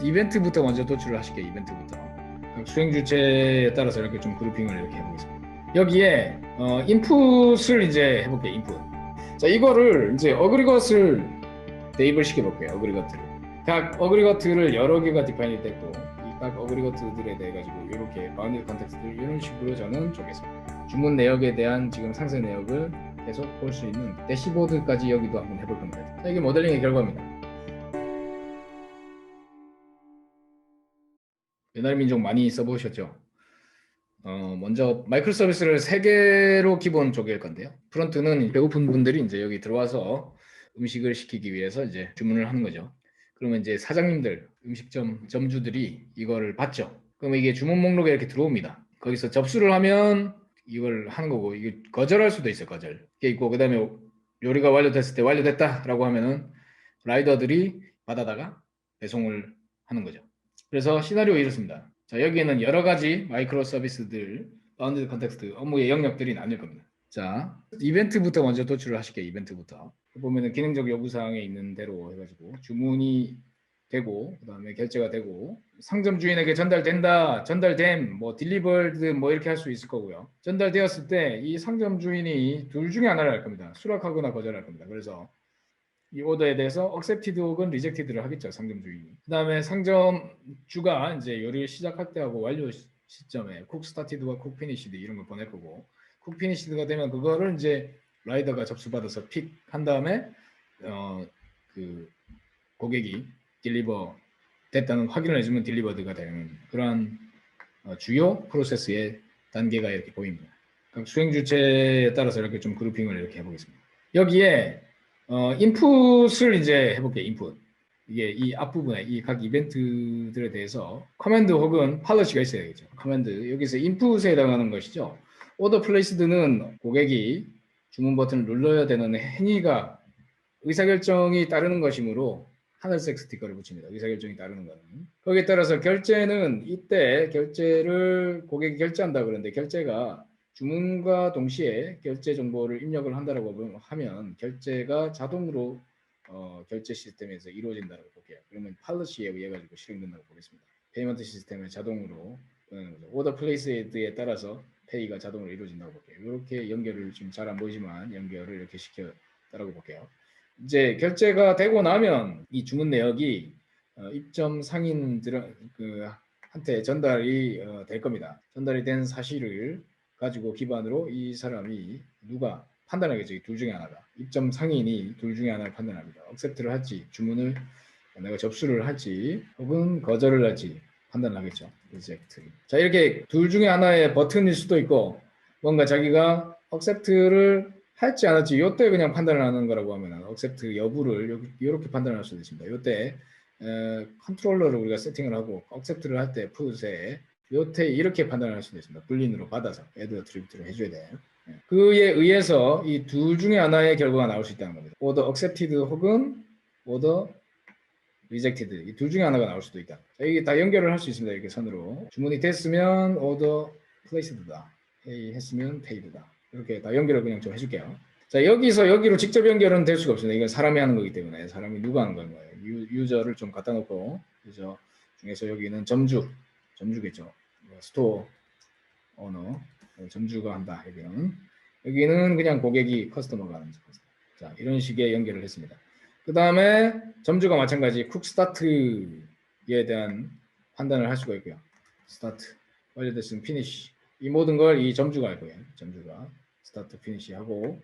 이벤트부터 먼저 도출을 하실게요. 이벤트부터. 수행 주체에 따라서 이렇게 좀 그룹핑을 이렇게 해보겠습니다. 여기에 인풋을 이제 해볼게요. 인풋. 자, 이거를 이제 어그리것을 대입을 시켜볼게요. 어그리거트를. 각 어그리거트를 여러 개가 디파인이 됐고 이 각 어그리거트들에 대해 가지고 이렇게 바운드 컨텍스트를 이런 식으로 저는 쪼갰습니다. 주문 내역에 대한 지금 상세 내역을 계속 볼 수 있는 대시보드까지 여기도 한번 해볼 겁니다. 자, 이게 모델링의 결과입니다. 옛날 민족 많이 써보셨죠? 먼저 마이크로 서비스를 3개로 기본 쪼갤 건데요. 프론트는 배고픈 분들이 이제 여기 들어와서 음식을 시키기 위해서 이제 주문을 하는 거죠. 그러면 이제 사장님들, 음식점 점주들이 이거를 받죠. 그러면 이게 주문 목록에 이렇게 들어옵니다. 거기서 접수를 하면 이걸 하는 거고, 이게 거절할 수도 있어요. 거절. 이게 있고, 그 다음에 요리가 완료됐을 때 완료됐다라고 하면은 라이더들이 받아다가 배송을 하는 거죠. 그래서 시나리오 이렇습니다. 자, 여기에는 여러 가지 마이크로 서비스들, 바운드 컨텍스트, 업무의 영역들이 나뉠 겁니다. 자, 이벤트부터 먼저 도출을 하실게요. 이벤트부터. 보면은 기능적 요구사항에 있는 대로 해가지고 주문이 되고, 그 다음에 결제가 되고, 상점 주인에게 전달된다, 전달됨, 뭐 딜리버드 뭐 이렇게 할 수 있을 거고요. 전달되었을 때 이 상점 주인이 둘 중에 하나를 할 겁니다. 수락하거나 거절할 겁니다. 그래서 이 오더에 대해서 accepted 혹은 rejected를 하겠죠. 상점 주인이. 그 다음에 상점주가 이제 요리를 시작할 때하고 완료 시점에 cook started와 cook finished 이런 걸 보낼 거고, cook finished가 되면 그거를 이제 라이더가 접수받아서 픽한 다음에 그 고객이 딜리버 됐다는 확인을 해주면 딜리버드가 되는 그러한 주요 프로세스의 단계가 이렇게 보입니다. 수행 주체에 따라서 이렇게 좀 그룹핑을 이렇게 해보겠습니다. 여기에 인풋을 이제 해볼게요. 인풋. 이게 이 앞부분에 이 각 이벤트들에 대해서 커맨드 혹은 팔러시가 있어야겠죠. 커맨드 여기서 인풋에 해당하는 것이죠. 오더 플레이스드는 고객이 주문 버튼을 눌러야 되는 행위가 의사결정이 따르는 것이므로 하늘색 스티커를 붙입니다. 의사결정이 따르는 거는. 거기에 따라서 결제는 이때 결제를 고객이 결제한다 그러는데 결제가 주문과 동시에 결제 정보를 입력을 한다라고 하면 결제가 자동으로 결제 시스템에서 이루어진다고 볼게요. 그러면 팔러시에 의해 가지고 실행된다고 보겠습니다. 페이먼트 시스템을 자동으로 오더 플레이스에 따라서 페이가 자동으로 이루어진다고 볼게요. 이렇게 연결을 좀 잘 안 보이지만 연결을 이렇게 시켰다라고 볼게요. 이제 결제가 되고 나면 이 주문 내역이 입점 상인들한테 전달이 될 겁니다. 전달이 된 사실을 가지고 기반으로 이 사람이 누가 판단하겠죠. 둘 중에 하나가. 입점 상인이 둘 중에 하나를 판단합니다. accept를 할지 주문을 내가 접수를 할지 혹은 거절을 할지 판단을 하겠죠. reject. 자, 이렇게 둘 중에 하나의 버튼일 수도 있고 뭔가 자기가 accept를 할지 안 할지 이때 그냥 판단을 하는 거라고 하면 accept 여부를 이렇게 판단을 할 수도 있습니다. 이때 컨트롤러를 우리가 세팅을 하고 accept를 할 때 풋에 요때 이렇게 판단을 할 수도 있습니다. 불린으로 받아서 add attribute를 해줘야 돼요. 그에 의해서 이 둘 중에 하나의 결과가 나올 수 있다는 겁니다. order accepted 혹은 order rejected 이 둘 중에 하나가 나올 수도 있다. 자, 이게 다 연결을 할 수 있습니다. 이렇게 선으로 주문이 됐으면 order placed다, 했으면 paid다. 이렇게 다 연결을 그냥 좀 해줄게요. 자, 여기서 여기로 직접 연결은 될 수가 없습니다. 이건 사람이 하는 거기 때문에 사람이 누가 하는 거예요. 유저를 좀 갖다 놓고 유저 중에서 여기는 점주겠죠. 스토어 오너 점주가 한다. 여기는 그냥 고객이 커스터머가 하는 거죠. 자, 이런 식의 연결을 했습니다. 그 다음에 점주가 마찬가지 쿡 스타트에 대한 판단을 할 수가 있고요. 스타트 완료됐으면 피니시 이 모든 걸 이 점주가 할 거예요. 점주가 스타트 피니시 하고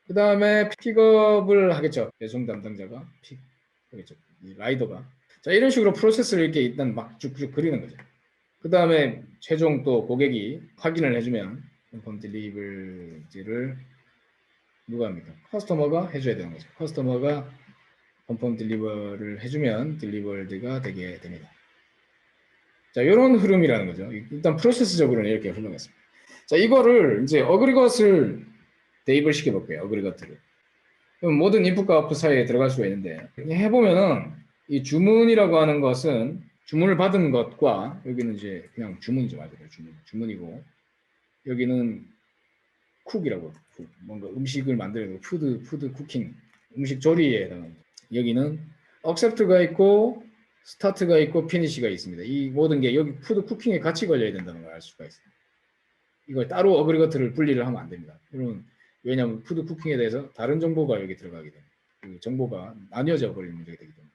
그 다음에 픽업을 하겠죠. 배송 담당자가 픽 하겠죠. 이 라이더가. 자, 이런 식으로 프로세스를 이렇게 일단 막 쭉쭉 그리는 거죠. 그 다음에 최종 또 고객이 확인을 해주면 컨펌 딜리버리를 누가 합니까? 커스터머가 해줘야 되는 거죠. 커스터머가 컨펌 딜리버를 해주면 딜리버드가 되게 됩니다. 자, 이런 흐름이라는 거죠. 일단 프로세스적으로는 이렇게 흘러갔습니다. 자, 이거를 이제 어그리것을 대입을 시켜볼게요. 어그리것을. 그럼 모든 인풋과 아웃풋 사이에 들어갈 수가 있는데 해보면은 이 주문이라고 하는 것은 주문을 받은 것과 여기는 이제 그냥 주문이죠. 맞아요. 주문이고 여기는 쿡이라고 뭔가 음식을 만들고 푸드 쿠킹 음식 조리에 해당합니다. 여기는 accept가 있고 스타트가 있고 피니시가 있습니다. 이 모든 게 여기 푸드 쿠킹에 같이 걸려야 된다는 걸 알 수가 있어요. 이걸 따로 어그리거트를 분리를 하면 안 됩니다. 왜냐하면 푸드 쿠킹에 대해서 다른 정보가 여기 들어가게 됩니다. 그 정보가 나뉘어져 버리는 문제가 되기 때문에.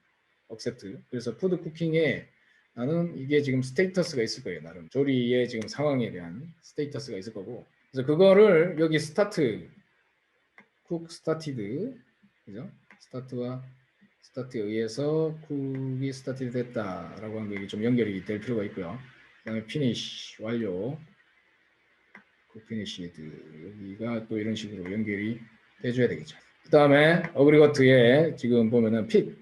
억셉트. 그래서 푸드 쿠킹에 나는 이게 지금 스테이터스가 있을 거예요. 나름 조리의 지금 상황에 대한 스테이터스가 있을 거고. 그래서 그거를 여기 스타트, 쿡 스타티드, 그죠? 스타트와 스타트에 의해서 쿡이 스타트 됐다라고 하는 게 좀 연결이 될 필요가 있고요. 그다음에 피니시 완료, 쿡 피니시드 여기가 또 이런 식으로 연결이 돼줘야 되겠죠. 그다음에 어그리거트에 지금 보면은 핏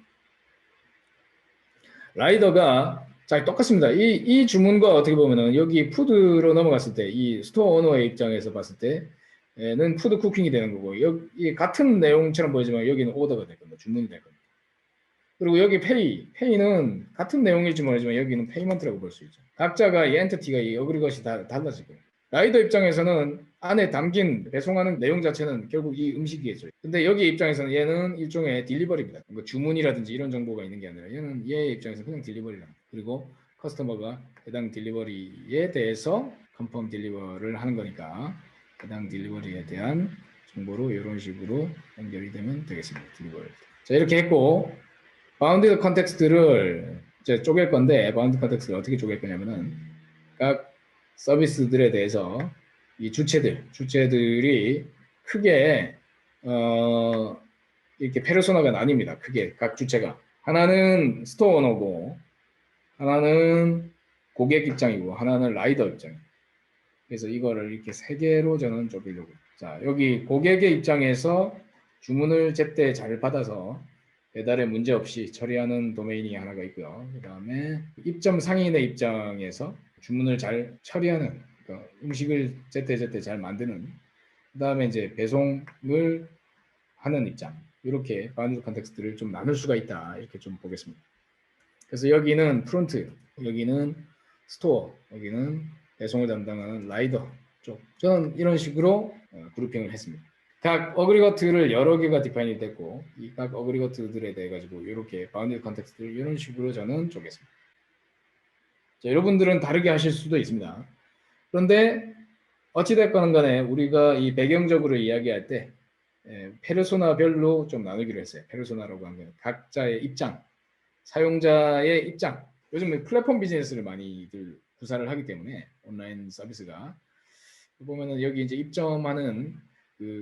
라이더가 자 똑같습니다. 이 주문과 어떻게 보면은 여기 푸드로 넘어갔을 때 이 스토어 오너의 입장에서 봤을 때는 푸드 쿠킹이 되는 거고 여기 같은 내용처럼 보이지만 여기는 오더가 될 겁니다. 주문이 될 겁니다. 그리고 여기 페이는 같은 내용일지 모르지만 여기는 페이먼트라고 볼 수 있죠. 각자가 이 엔티티가 이 어그리것이 다 달라지고 라이더 입장에서는 안에 담긴 배송하는 내용 자체는 결국 이 음식이겠죠. 근데 여기 입장에서는 얘는 일종의 딜리버리입니다. 뭐 주문이라든지 이런 정보가 있는 게 아니라 얘는 얘 입장에서 그냥 딜리버리랍니다. 그리고 커스터머가 해당 딜리버리에 대해서 컨펌 딜리버를 하는 거니까 해당 딜리버리에 대한 정보로 이런 식으로 연결이 되면 되겠습니다. 딜리버리. 자 이렇게 했고 바운드 컨텍스트를 이제 쪼갤 건데 바운드 컨텍스트를 어떻게 쪼갤 거냐면은 각 서비스들에 대해서 이 주체들이 크게 이렇게 페르소나가 나뉩니다. 크게 각 주체가 하나는 스토어 오너고 하나는 고객 입장이고 하나는 라이더 입장이고 그래서 이거를 이렇게 세 개로 저는 쪼개려고. 자 여기 고객의 입장에서 주문을 제때 잘 받아서 배달에 문제 없이 처리하는 도메인이 하나가 있고요. 그 다음에 입점 상인의 입장에서 주문을 잘 처리하는 그러니까 음식을 제때제때 잘 만드는 그 다음에 이제 배송을 하는 입장 이렇게 바운드 컨텍스트를 좀 나눌 수가 있다 이렇게 좀 보겠습니다. 그래서 여기는 프론트, 여기는 스토어, 여기는 배송을 담당하는 라이더 쪽 저는 이런 식으로 그룹핑을 했습니다. 각 어그리거트를 여러 개가 디파인이 됐고 이 각 어그리거트들에 대해 가지고 이렇게 바운드 컨텍스트를 이런 식으로 저는 쪼갰습니다. 자, 여러분들은 다르게 하실 수도 있습니다. 그런데 어찌됐건 간에 우리가 이 배경적으로 이야기할 때 페르소나별로 좀 나누기로 했어요. 페르소나라고 하는 각자의 입장, 사용자의 입장. 요즘 플랫폼 비즈니스를 많이들 구사를 하기 때문에 온라인 서비스가 보면은 여기 이제 입점하는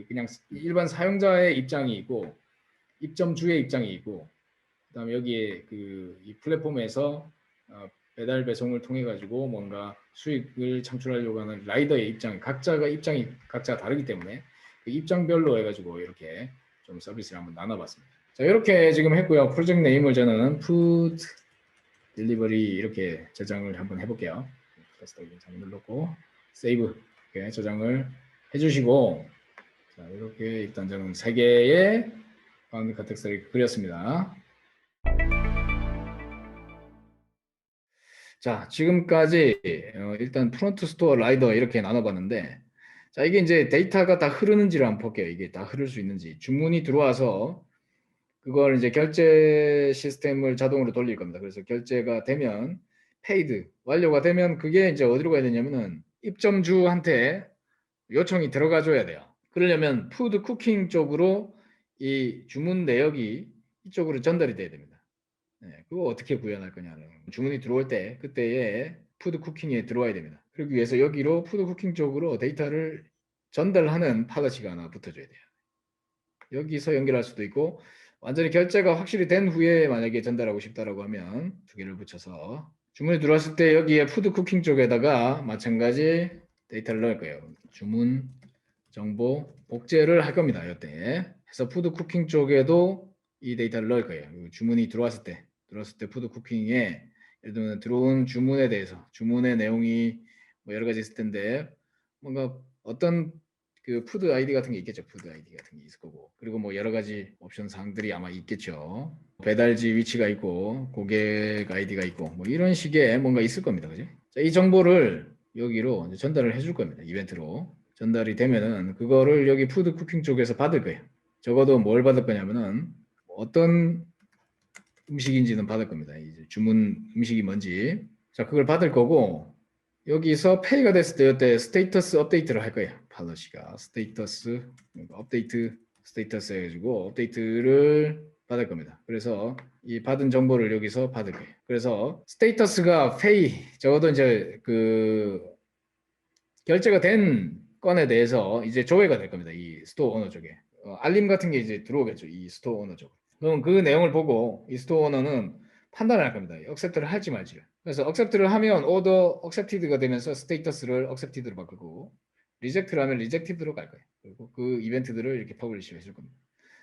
그냥 일반 사용자의 입장이 있고 입점주의 입장이 있고 그다음에 여기에 이 플랫폼에서 배달 배송을 통해 가지고 뭔가 수익을 창출하려고 하는 라이더의 입장이 각자 다르기 때문에 그 입장별로 해가지고 이렇게 좀 서비스를 한번 나눠봤습니다. 자 이렇게 지금 했고요. 프로젝트 네임을 저는 푸드 딜리버리 이렇게 저장을 한번 해볼게요. 플러스 잠 눌렀고 세이브 이렇게 저장을 해주시고 자 이렇게 일단 저는 3개의 바운드 컨텍스트를 그렸습니다. 자, 지금까지 일단 프론트 스토어 라이더 이렇게 나눠봤는데 자, 이게 이제 데이터가 다 흐르는지를 한번 볼게요. 이게 다 흐를 수 있는지. 주문이 들어와서 그걸 이제 결제 시스템을 자동으로 돌릴 겁니다. 그래서 결제가 되면 페이드 완료가 되면 그게 이제 어디로 가야 되냐면은 입점주한테 요청이 들어가 줘야 돼요. 그러려면 푸드 쿠킹 쪽으로 이 주문 내역이 이쪽으로 전달이 돼야 됩니다. 네, 그거 어떻게 구현할 거냐는 주문이 들어올 때 그때에 푸드 쿠킹에 들어와야 됩니다. 그러기 위해서 여기로 푸드 쿠킹 쪽으로 데이터를 전달하는 파더치가 하나 붙어줘야 돼요. 여기서 연결할 수도 있고 완전히 결제가 확실히 된 후에 만약에 전달하고 싶다라고 하면 2개를 붙여서 주문이 들어왔을 때 여기에 푸드 쿠킹 쪽에다가 마찬가지 데이터를 넣을 거예요. 주문 정보 복제를 할 겁니다. 이때 해서 푸드 쿠킹 쪽에도 이 데이터를 넣을 거예요. 주문이 들어왔을 때 푸드 쿠킹에 예를 들면 들어온 주문에 대해서 주문의 내용이 뭐 여러 가지 있을 텐데 뭔가 어떤 그 푸드 아이디 같은 게 있겠죠. 푸드 아이디 같은 게 있을 거고 그리고 뭐 여러 가지 옵션 사항들이 아마 있겠죠. 배달지 위치가 있고 고객 아이디가 있고 뭐 이런 식의 뭔가 있을 겁니다. 그죠? 자, 이 정보를 여기로 전달을 해줄 겁니다. 이벤트로 전달이 되면은 그거를 여기 푸드 쿠킹 쪽에서 받을 거예요. 적어도 뭘 받을 거냐면은 어떤 음식인지는 받을 겁니다. 이제 주문 음식이 뭔지. 자, 그걸 받을 거고 여기서 페이가 됐을 때 이때 스테이터스 업데이트를 할 거예요. 팔러시가 스테이터스 업데이트 스테이터스 해가지고 업데이트를 받을 겁니다. 그래서 이 받은 정보를 여기서 받을 거예요. 그래서 스테이터스가 페이 적어도 이제 그 결제가 된 건에 대해서 이제 조회가 될 겁니다. 이 스토어 오너 쪽에 알림 같은 게 이제 들어오겠죠. 이 스토어 오너 쪽. 그럼 그 내용을 보고 이 스토어 오너는 판단을 할 겁니다. 억셉트를 할지 말지를. 그래서 억셉트를 하면 오더 억셉티드가 되면서 스테이터스를 억셉티드로 바꾸고 리젝트를 하면 리젝티드로 갈 거예요. 그리고 그 이벤트들을 이렇게 퍼블리시 해줄 겁니다.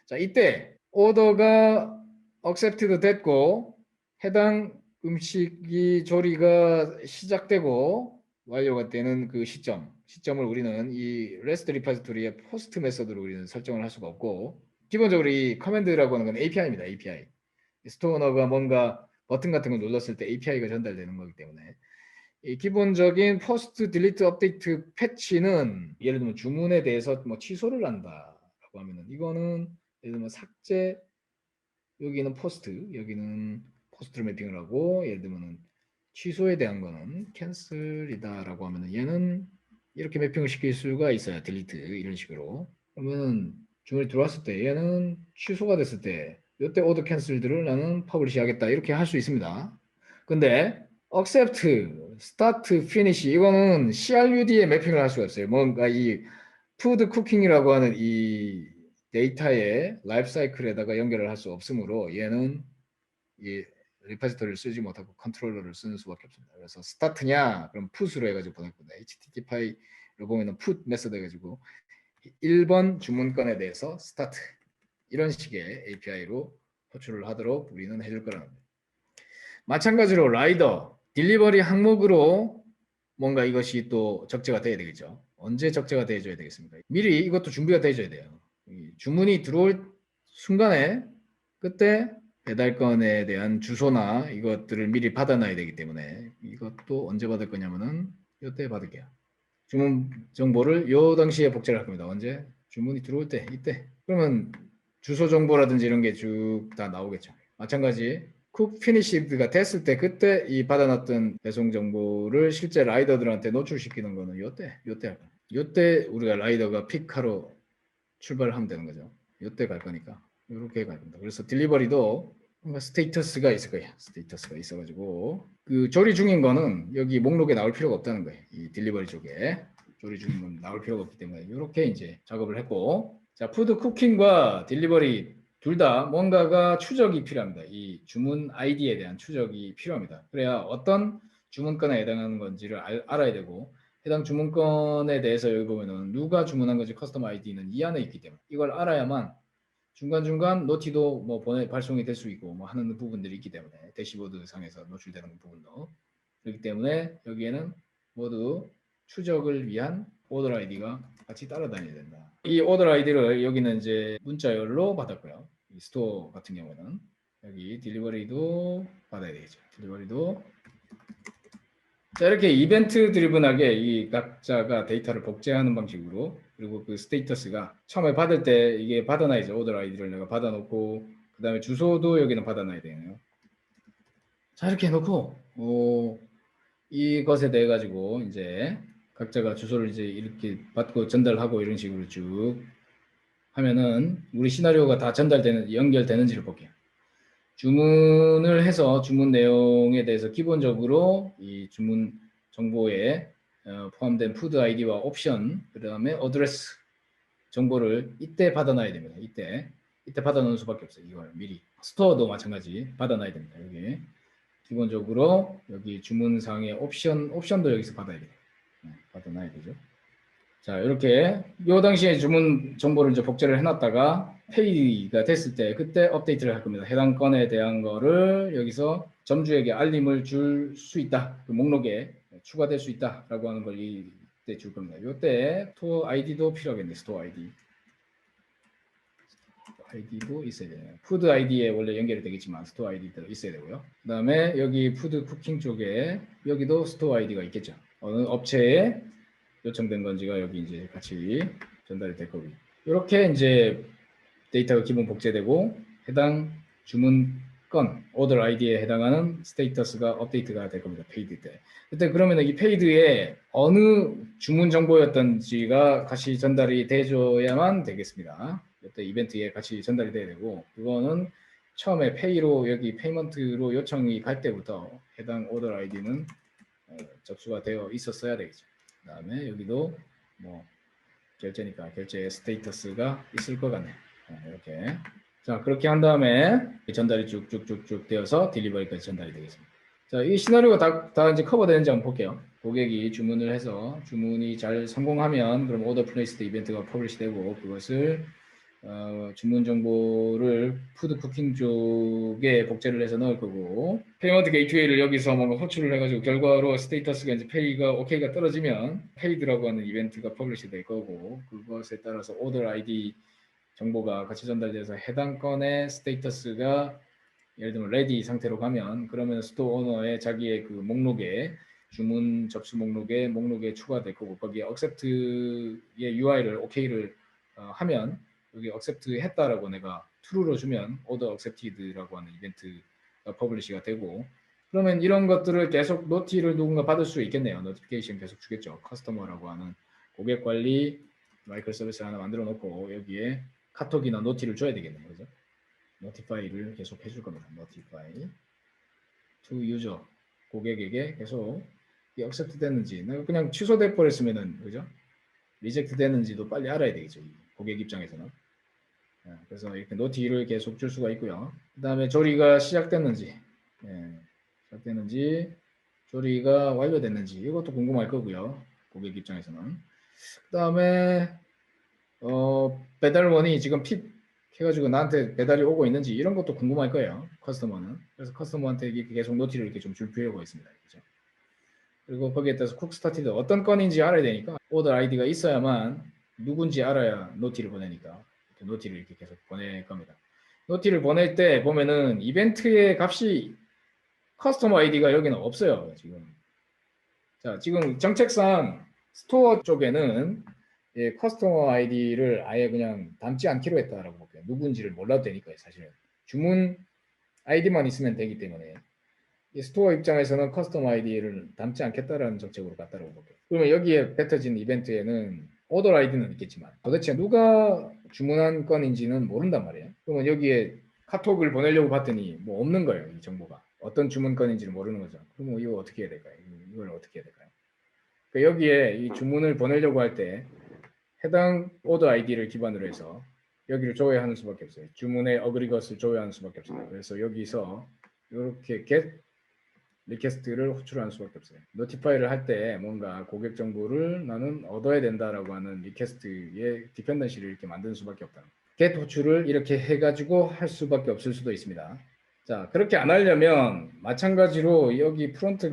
자, 이때 오더가 억셉티드 됐고 해당 음식이 조리가 시작되고 완료가 되는 그 시점을 우리는 이 REST 리포지토리의 포스트 메서드로 우리는 설정을 할 수가 없고 기본적으로 이 커맨드라고 하는 건 API입니다. API. 스토어너가 뭔가 버튼 같은 걸 눌렀을 때 API가 전달되는 거기 때문에 이 기본적인 포스트 딜리트 업데이트 패치는 예를 들면 주문에 대해서 뭐 취소를 한다라고 하면은 이거는 예를 들면 삭제 여기는 포스트 여기는 포스트로 매핑을 하고 예를 들면 취소에 대한 거는 캔슬이다라고 하면은 얘는 이렇게 매핑을 시킬 수가 있어요. 딜리트 이런 식으로. 그러면 주문이 들어왔을 때 얘는 취소가 됐을 때 이때 오더 캔슬들을 나는 퍼블리시 하겠다 이렇게 할 수 있습니다. 근데 accept, start, finish 이거는 CRUD에 매핑을 할 수가 없어요. 뭔가 이 푸드 쿠킹이라고 하는 이 데이터의 라이프 사이클에다가 연결을 할 수 없으므로 얘는 이 리포지토리를 쓰지 못하고 컨트롤러를 쓰는 수밖에 없습니다. 그래서 스타트냐 그럼 풋으로 해가지고 보낼 겁니다. HTTP로 보면은 풋 메서드 해가지고 1번 주문건에 대해서 스타트 이런 식의 API로 호출을 하도록 우리는 해줄 거라는 겁니다. 마찬가지로 라이더 딜리버리 항목으로 뭔가 이것이 또 적재가 돼야 되겠죠. 언제 적재가 돼줘야 되겠습니까? 미리 이것도 준비가 돼줘야 돼요. 주문이 들어올 순간에 그때 배달건에 대한 주소나 이것들을 미리 받아놔야 되기 때문에 이것도 언제 받을 거냐면은 이때 받을게요. 주문 정보를 요 당시에 복제를 할 겁니다. 언제? 주문이 들어올 때 이때. 그러면 주소 정보라든지 이런 게 쭉 다 나오겠죠. 마찬가지 쿡 피니시드가 됐을 때 그때 이 받아놨던 배송 정보를 실제 라이더들한테 노출시키는 거는 요때 할 거예요. 요때 우리가 라이더가 픽하러 출발을 하면 되는 거죠. 요때 갈 거니까 이렇게 갈 겁니다. 그래서 딜리버리도 뭔가 스테이터스가 있을 거예요. 스테이터스가 있어가지고 그 조리 중인 거는 여기 목록에 나올 필요가 없다는 거예요. 이 딜리버리 쪽에 조리 중인 건 나올 필요가 없기 때문에 이렇게 이제 작업을 했고 자 푸드 쿠킹과 딜리버리 둘 다 뭔가가 추적이 필요합니다. 이 주문 아이디에 대한 추적이 필요합니다. 그래야 어떤 주문건에 해당하는 건지를 알아야 되고 해당 주문건에 대해서 여기 보면은 누가 주문한 건지 커스텀 아이디는 이 안에 있기 때문에 이걸 알아야만 중간중간 노티도 뭐 발송이 될 수 있고 뭐 하는 부분들이 있기 때문에 대시보드 상에서 노출되는 부분도 그렇기 때문에 여기에는 모두 추적을 위한 오더 아이디가 같이 따라다녀야 된다. 이 오더 아이디를 여기는 이제 문자열로 받았고요. 이 스토어 같은 경우는 여기 딜리버리도 받아야 되겠죠. 딜리버리도 자 이렇게 이벤트 드리븐하게 이 각자가 데이터를 복제하는 방식으로 그리고 그 스테이터스가 처음에 받을 때 이게 받아놔야죠. 오더 아이디를 내가 받아놓고 그 다음에 주소도 여기는 받아놔야 되네요. 자 이렇게 해놓고 이것에 대해 가지고 이제 각자가 주소를 이제 이렇게 받고 전달하고 이런 식으로 쭉 하면은 우리 시나리오가 다 연결되는지를 볼게요. 주문을 해서 주문 내용에 대해서 기본적으로 이 주문 정보에 포함된 푸드 아이디와 옵션 그 다음에 어드레스 정보를 이때 받아놔야 됩니다. 이때 받아놓는 수밖에 없어요. 이걸 미리 스토어도 마찬가지 받아놔야 됩니다. 여기 기본적으로 여기 주문상의 옵션도 여기서 받아야 돼요. 받아놔야 되죠. 자 이렇게 요 당시에 주문 정보를 이제 복제를 해놨다가 페이가 됐을 때 그때 업데이트를 할 겁니다. 해당 건에 대한 거를 여기서 점주에게 알림을 줄 수 있다. 그 목록에 추가될 수 있다라고 하는 걸 이때 줄 겁니다. 이때 스토어 아이디도 필요하겠네. 스토어 아이디도 있어야 돼요. 푸드 아이디에 원래 연결이 되겠지만 스토어 아이디도 있어야 되고요. 그 다음에 여기 푸드 쿠킹 쪽에 여기도 스토어 아이디가 있겠죠. 어느 업체에 요청된 건지가 여기 이제 같이 전달이 될 거고요. 이렇게 이제 데이터가 기본 복제되고 해당 주문 건 order ID에 해당하는 스테이터스가 업데이트가 될 겁니다. 페이드 때. 그때 그러면 이 페이드에 어느 주문 정보였던지가 같이 전달이 돼줘야만 되겠습니다. 이때 이벤트에 같이 전달이 돼야 되고 그거는 처음에 페이로 여기 페이먼트로 요청이 갈 때부터 해당 order ID는 접수가 되어 있었어야 되겠죠. 그다음에 여기도 뭐 결제니까 결제 스테이터스가 있을 것 같네요. 이렇게. 자, 그렇게 한 다음에 전달이 쭉쭉쭉쭉 되어서 딜리버리까지 전달이 되겠습니다. 자, 이 시나리오가 다 이제 커버되는지 한번 볼게요. 고객이 주문을 해서 주문이 잘 성공하면 그럼 오더 플레이스드 이벤트가 퍼블리시 되고 그것을 주문 정보를 푸드 쿠킹 쪽에 복제를 해서 넣을 거고 페이먼트 게이트웨이를 여기서 뭔가 호출을 해가지고 결과로 스테이터스가 이제 페이가 오케이가 떨어지면 페이드라고 하는 이벤트가 퍼블리시 될 거고 그것에 따라서 오더 아이디 정보가 같이 전달돼서 해당 건의 스테이터스가 예를 들면 레디 상태로 가면 그러면 스토어 오너의 자기의 그 목록에 주문 접수 목록에 추가될 거고 거기에 accept의 UI를 OK를 하면 여기 accept 했다라고 내가 true로 주면 order accepted라고 하는 이벤트가 퍼블리시가 되고 그러면 이런 것들을 계속 노티를 누군가 받을 수 있겠네요. 노티피케이션 계속 주겠죠. 커스터머라고 하는 고객 관리 마이크로 서비스 하나 만들어 놓고 여기에 카톡이나 노티를 줘야 되겠네요. 그죠? 노티파이를 계속 해줄 겁니다. 노티파이 to user 고객에게 계속 accept 됐는지 내가 그냥 취소돼 버렸으면은 그죠? 리젝트 됐는지도 빨리 알아야 되겠죠. 고객 입장에서는. 그래서 이렇게 노티를 계속 줄 수가 있고요. 그 다음에 조리가 시작됐는지, 시작됐는지, 조리가 완료됐는지 이것도 궁금할 거고요. 고객 입장에서는. 그 다음에 배달원이 지금 픽 해가지고 나한테 배달이 오고 있는지 이런 것도 궁금할 거예요. 커스터머는. 그래서 커스터머한테 이렇게 계속 노티를 이렇게 좀 줄 필요가 있습니다. 그렇죠? 그리고 거기에 따라서 쿡 스타티드 어떤 건인지 알아야 되니까 오더 아이디가 있어야만 누군지 알아야 노티를 보내니까 노티를 이렇게 계속 보낼 겁니다. 노티를 보낼 때 보면은 이벤트의 값이 커스터머 아이디가 여기는 없어요. 지금. 자, 지금 정책상 스토어 쪽에는 커스터머 아이디를 아예 그냥 담지 않기로 했다라고 볼게요. 누군지를 몰라도 되니까요, 사실은. 주문 아이디만 있으면 되기 때문에. 스토어 입장에서는 커스텀 아이디를 담지 않겠다라는 정책으로 갔다고 볼게요. 그러면 여기에 뱉어진 이벤트에는 오더 아이디는 있겠지만 도대체 누가 주문한 건인지는 모른단 말이에요. 그러면 여기에 카톡을 보내려고 봤더니 뭐 없는 거예요. 이 정보가. 어떤 주문 건인지를 모르는 거죠. 그러면 이거 어떻게 해야 될까요? 이걸 어떻게 해야 될까요? 그러니까 여기에 이 주문을 보내려고 할 때 해당 오더 아이디를 기반으로 해서 여기를 조회하는 수밖에 없어요. 주문의 어그리것을 조회하는 수밖에 없습니다. 그래서 여기서 이렇게 get 리퀘스트를 호출하는 수밖에 없어요. 노티파이를 할 때 뭔가 고객 정보를 나는 얻어야 된다라고 하는 리퀘스트의 디펜던시를 이렇게 만드는 수밖에 없다. get 호출을 이렇게 해가지고 할 수밖에 없을 수도 있습니다. 자, 그렇게 안 하려면 마찬가지로 여기 프론트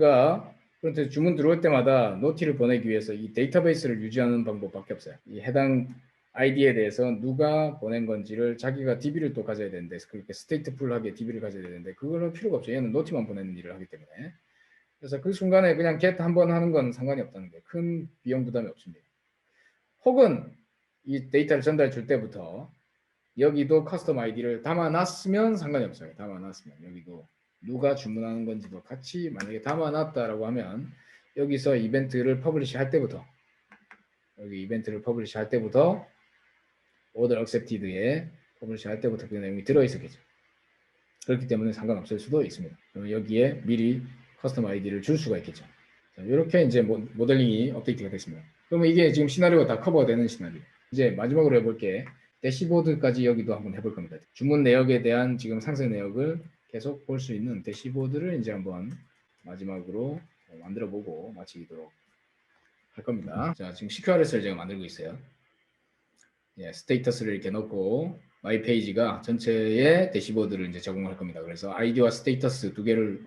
주문 들어올 때마다 노티를 보내기 위해서 이 데이터베이스를 유지하는 방법밖에 없어요. 이 해당 아이디에 대해서 누가 보낸 건지를 자기가 DB를 또 가져야 되는데 그렇게 스테이트풀하게 DB를 가져야 되는데 그거는 필요가 없죠. 얘는 노티만 보내는 일을 하기 때문에. 그래서 그 순간에 그냥 get 한번 하는 건 상관이 없다는 게 큰 비용 부담이 없습니다. 혹은 이 데이터를 전달 줄 때부터 여기도 커스텀 아이디를 담아놨으면 상관이 없어요. 담아놨으면 여기도 누가 주문하는 건지도 같이 만약에 담아놨다라고 하면 여기서 이벤트를 퍼블리시 할 때부터 여기 이벤트를 퍼블리시 할 때부터 order accepted에 퍼블리시 할 때부터 그 내용이 들어있었겠죠. 그렇기 때문에 상관없을 수도 있습니다. 그러면 여기에 미리 커스텀 아이디를 줄 수가 있겠죠. 자, 이렇게 이제 모델링이 업데이트가 됐습니다. 그러면 이게 지금 시나리오가 다 커버되는 시나리오. 이제 마지막으로 해볼 게 대시보드까지 여기도 한번 해볼 겁니다. 주문 내역에 대한 지금 상세 내역을 계속 볼 수 있는 대시보드를 이제 한번 마지막으로 만들어 보고 마치도록 할 겁니다. 자, 지금 CQRS를 제가 만들고 있어요. 스테이터스를 이렇게 넣고 마이 페이지가 전체의 대시보드를 이제 제공할 겁니다. 그래서 아이디와 스테이터스 두 개를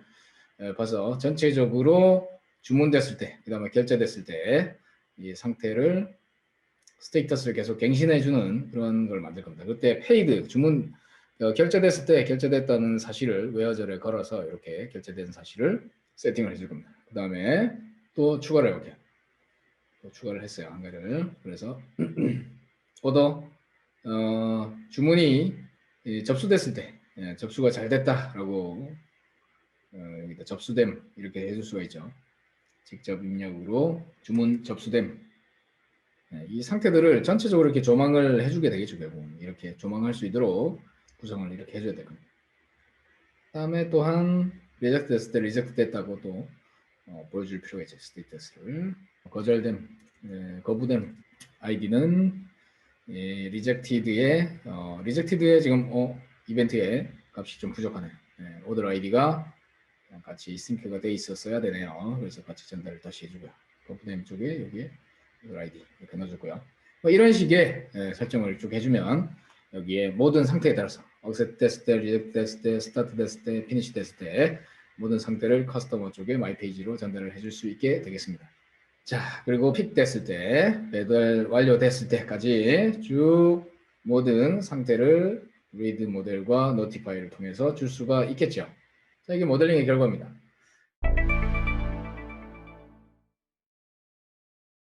봐서 전체적으로 주문됐을 때, 그 다음에 결제됐을 때 이 상태를 스테이터스를 계속 갱신해주는 그런 걸 만들 겁니다. 그때 페이드 주문 결제됐을 때 결제됐다는 사실을 웨어절에 걸어서 이렇게 결제된 사실을 세팅을 해줄 겁니다. 그 다음에 또 추가를 해볼게요. 또 추가를 했어요. 한 가지를. 그래서 오더 주문이 접수됐을 때 접수가 잘 됐다라고 여기다 접수됨 이렇게 해줄 수가 있죠. 직접 입력으로 주문 접수됨. 이 상태들을 전체적으로 이렇게 조망을 해주게 되겠죠. 결국 이렇게 조망할 수 있도록 구성을 이렇게 해줘야 될 겁니다. 다음에 또한 리젝트 됐을 때 리젝트 됐다고 또 보여줄 필요가 있죠. 스테이터스를 거절됨, 거부됨 아이디는 리젝티드의 지금 이벤트에 값이 좀 부족하네요. 오더 아이디가 같이 싱크가 돼 있었어야 되네요. 그래서 같이 전달을 다시 해주고요. 거부됨 쪽에 여기에 오더 아이디 이렇게 넣어줬고요. 뭐 이런 식의 설정을 쭉 해주면 여기에 모든 상태에 따라서 억셉트 됐을 때, 리젝트 됐을 때, 스타트 됐을 때, 피니시 됐을 때 모든 상태를 커스터머 쪽에 마이 페이지로 전달을 해줄 수 있게 되겠습니다. 자, 그리고 픽 됐을 때, 배달 완료됐을 때까지 쭉 모든 상태를 리드 모델과 노티파이를 통해서 줄 수가 있겠죠. 자, 이게 모델링의 결과입니다.